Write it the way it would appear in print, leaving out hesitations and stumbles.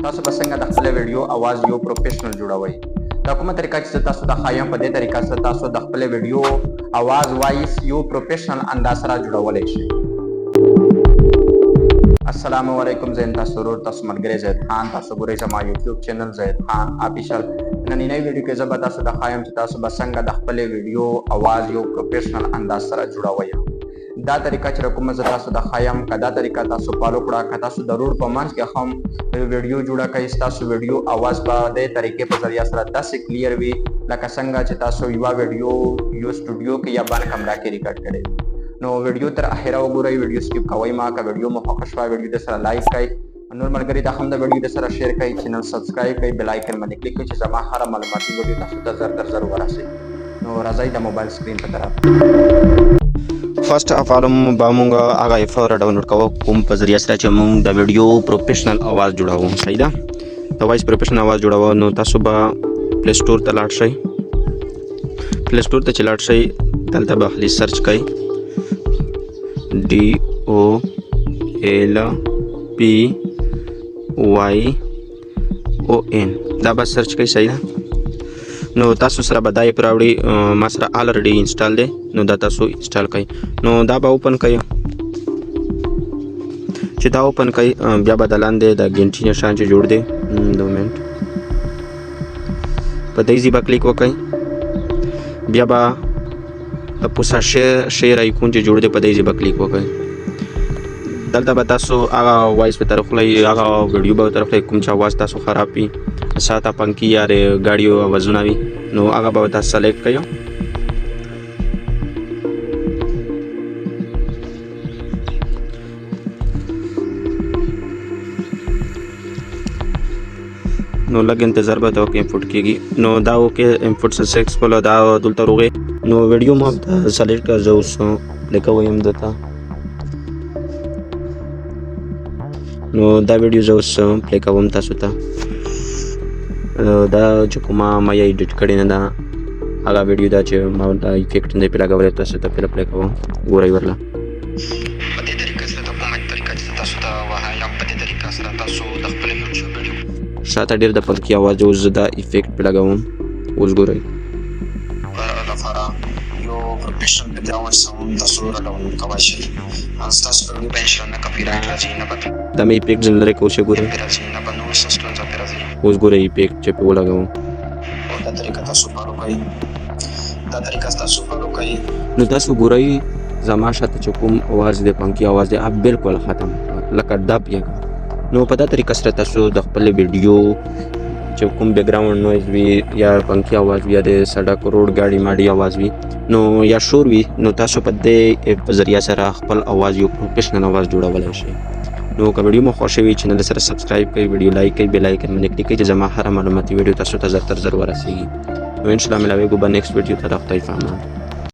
تاسو به څنګه د خپل ویډیو اواز یو پروفیشنل جوړوئ. دا کومه طریقه چې تاسو ته ښایم په دې طریقه سره تاسو د خپل ویډیو اواز وایس یو پروفیشنل انداز سره جوړولی شئ. السلام علیکم، زه تاسو ورور تاسو ملګری زید خان. تاسو ګورئ زما یوټیوب چینل زید خان آفیشل. نننۍ ویډیو کې زه به تاسو ته ښایم چې تاسو به څنګه د خپل ویډیو اواز یو پروفیشنل انداز سره جوړوئ. دا طریقه چې کومه زه تاسو د ښایم که دا طریقه تاسو فالو کړه، که تاسو د روډ په منځ کې هم ویډیو جوړه کړئ، ستاسو ویډیو اواز په دې طریقې په ذریعه سره داسې کلیر وي لکه څنګه چې تاسو یوه ویډیو یو سټوډیو کې یا بند کمره کې ریکارډ کړی. نو ویډیو تر اخره وګورئ، ویډیو سکیپ کوئ مه. که ویډیو مو خوښه شوه ویډیو د سره لایک کړئ، نور ملګري ته هم د ویډیو د سره شیر کړئ، چینل سبسکرایب کړئ، بیل آیکن باندې کلیک کړئ چې زما هره معلوماتي ویډیو تاسو ته زر تر زر ورسي. نو راځئ د موبایل سکرین په طرف. فرست اف آل به مونږ هغه ایفر ډاونلوډ کوو کوم په ذریعه سره چې مونږ د ویډیو پروفیشنل اواز جوړوو. صحیح ده، د وایس پروفیشنل اواز جوړوو. نو تاسو به پلی سټور ته لاړ شئ. پلی سټور ته چې لاړ شئ دلته به خالي سرچ کړئ DOLPYON دا به سرچ کړئ. صحیح ده، نو تاسو سره به دا ایپ راوړي. ما سره آلریډي انسټال دی، نو دا تاسو انسټال کړئ. نو دا به اوپن کړئ. چې دا اوپن کړئ بیا به د لاندې د ګنټي نشان چې جوړ دی 2 منټ په دې ځای به کلیک وکړئ. بیا به د پوسا شیر ایکون چې جوړ دی په دې ځای به کلیک وکړئ. دلته به تاسو هغه وایس په طرف لای هغه ویډیو به طرف لای کوم چې आवाज تاسو خراب وي، ساته پنکی یا ګاډیو आवाजونه وي، نو هغه به تاسو سلیکټ کړئ. نو لږ انتظار به وکړئ، انپوټ کیږي. نو دا وکړئ، انپوټ سکسسفل دا دلته راغی. نو ویډیو مو سلیکټ کړ، زه اوس پلی کوم دلته. نو دا ویډیو زه اوس پلی کوم تاسو ته. دا چې کومه ما یې ایډیټ کړې نه ده هغه ویډیو دا چې ما دا افیکټ نه پې لګولی، تاسو ته پلی کوم. ګورئ ورله په دې طریقه سره د کومه طریقه چې تاسو ته وښایم په دې طریقه سره تاسو د خپل یوټیوب ویډیو شاته ډېر د پنکي اواز اوس زه دا افیکټ پې لګوم. اوس ګورئ لپاره یو پروفیشنل بیکګراوند ساوند تاسو راډاونلوډ کولی شئ. ستاسو په ویډیو باندې نه کاپي رایټ راځي، نه به دا مې افیکټ جنریټ کوو چې ګورئ اوس ګورئ افیکټ چې پې ولګوم. دا طریقه تاسو فالو کړئ. نو تاسو ګورئ زما شاته چې کوم اواز دی پنکي اواز دی بالکل ختم لکه ډب یې. نو په دا طریقه سره تاسو د خپل ویډیو چې کوم بیکګراوند نویز وي یا پنکي اواز وي یا د سړک روډ ګاډي ماډي اواز وي نو یا شور وي، نو تاسو په دې په ذریعه سره خپل اواز یو پروفیشنل اواز جوړولی شئ. نو که ویډیو مو خوښه وي چینل سره سبسکرایب کړئ، ویډیو لایک کړئ، بیل آیکن باندې کلیک کړئ چې زما هره معلوماتي ویډیو تاسو ته زر تر زر ورسیږي. نو انشاءالله ملاویږو به نیکسټ ویډیو ته. د خدای په امان.